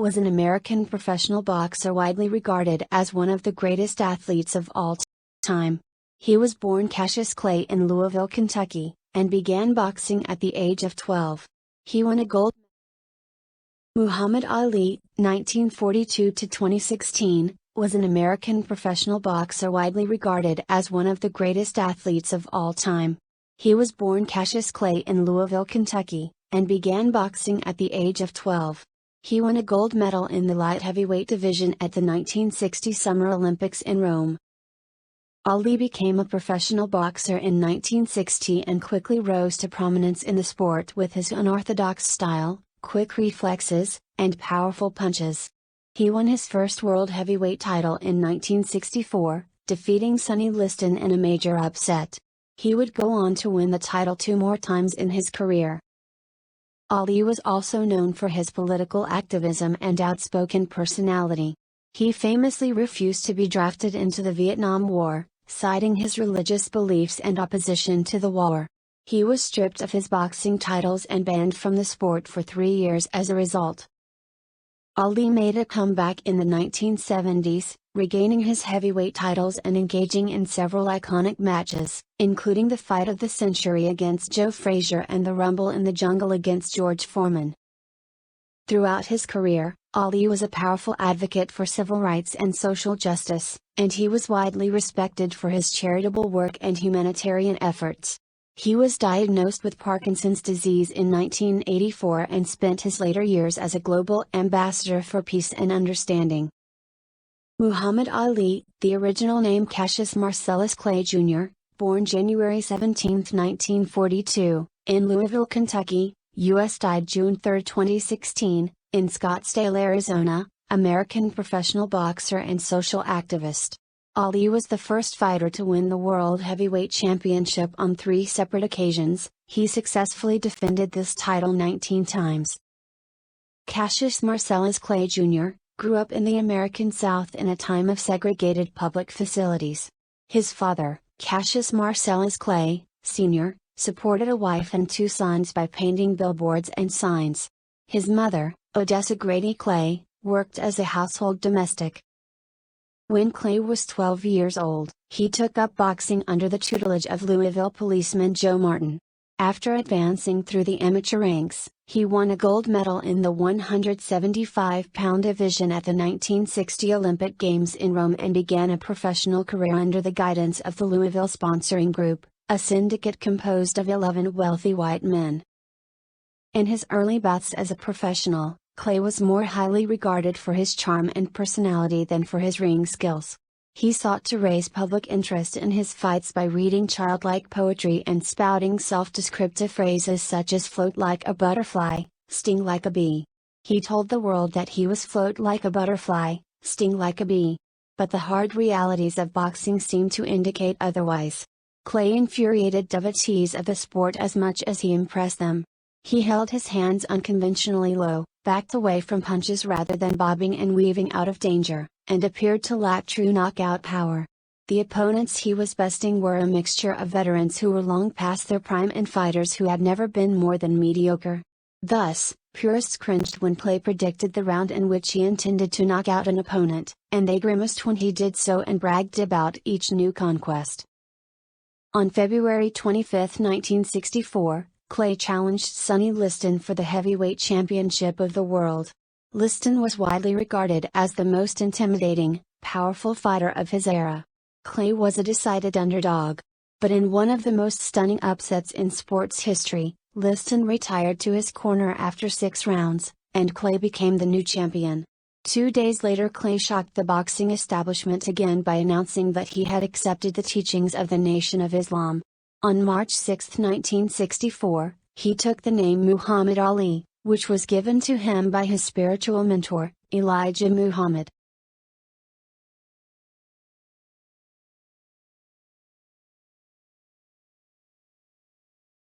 was an American professional boxer widely regarded as one of the greatest athletes of all time. He was born Cassius Clay in Louisville, Kentucky, and began boxing at the age of 12. He won a gold medal. Muhammad Ali, 1942 to 2016, was an American professional boxer widely regarded as one of the greatest athletes of all time. He was born Cassius Clay in Louisville, Kentucky, and began boxing at the age of 12. He won a gold medal in the light heavyweight division at the 1960 Summer Olympics in Rome. Ali became a professional boxer in 1960 and quickly rose to prominence in the sport with his unorthodox style, quick reflexes, and powerful punches. He won his first world heavyweight title in 1964, defeating Sonny Liston in a major upset. He would go on to win the title 2 more times in his career. Ali was also known for his political activism and outspoken personality. He famously refused to be drafted into the Vietnam War, citing his religious beliefs and opposition to the war. He was stripped of his boxing titles and banned from the sport for 3 years as a result. Ali made a comeback in the 1970s, regaining his heavyweight titles and engaging in several iconic matches, including the fight of the century against Joe Frazier and the Rumble in the Jungle against George Foreman. Throughout his career, Ali was a powerful advocate for civil rights and social justice, and he was widely respected for his charitable work and humanitarian efforts. He was diagnosed with Parkinson's disease in 1984 and spent his later years as a global ambassador for peace and understanding. Muhammad Ali, the original name Cassius Marcellus Clay Jr., born January 17, 1942, in Louisville, Kentucky, U.S. died June 3, 2016, in Scottsdale, Arizona, American professional boxer and social activist. Ali was the first fighter to win the World Heavyweight Championship on 3 separate occasions. He successfully defended this title 19 times. Cassius Marcellus Clay Jr. grew up in the American South in a time of segregated public facilities. His father, Cassius Marcellus Clay, Sr., supported a wife and 2 sons by painting billboards and signs. His mother, Odessa Grady Clay, worked as a household domestic. When Clay was 12 years old, he took up boxing under the tutelage of Louisville policeman Joe Martin. After advancing through the amateur ranks, he won a gold medal in the 175-pound division at the 1960 Olympic Games in Rome and began a professional career under the guidance of the Louisville Sponsoring Group, a syndicate composed of 11 wealthy white men. In his early bouts as a professional, Clay was more highly regarded for his charm and personality than for his ring skills. He sought to raise public interest in his fights by reading childlike poetry and spouting self-descriptive phrases such as float like a butterfly, sting like a bee. He told the world that he was float like a butterfly, sting like a bee. But the hard realities of boxing seemed to indicate otherwise. Clay infuriated devotees of the sport as much as he impressed them. He held his hands unconventionally low, backed away from punches rather than bobbing and weaving out of danger, and appeared to lack true knockout power. The opponents he was besting were a mixture of veterans who were long past their prime and fighters who had never been more than mediocre. Thus, purists cringed when Clay predicted the round in which he intended to knock out an opponent, and they grimaced when he did so and bragged about each new conquest. On February 25, 1964, Clay challenged Sonny Liston for the heavyweight championship of the world. Liston was widely regarded as the most intimidating, powerful fighter of his era. Clay was a decided underdog. But in one of the most stunning upsets in sports history, Liston retired to his corner after 6 rounds, and Clay became the new champion. 2 days later, Clay shocked the boxing establishment again by announcing that he had accepted the teachings of the Nation of Islam. On March 6, 1964, he took the name Muhammad Ali, which was given to him by his spiritual mentor, Elijah Muhammad.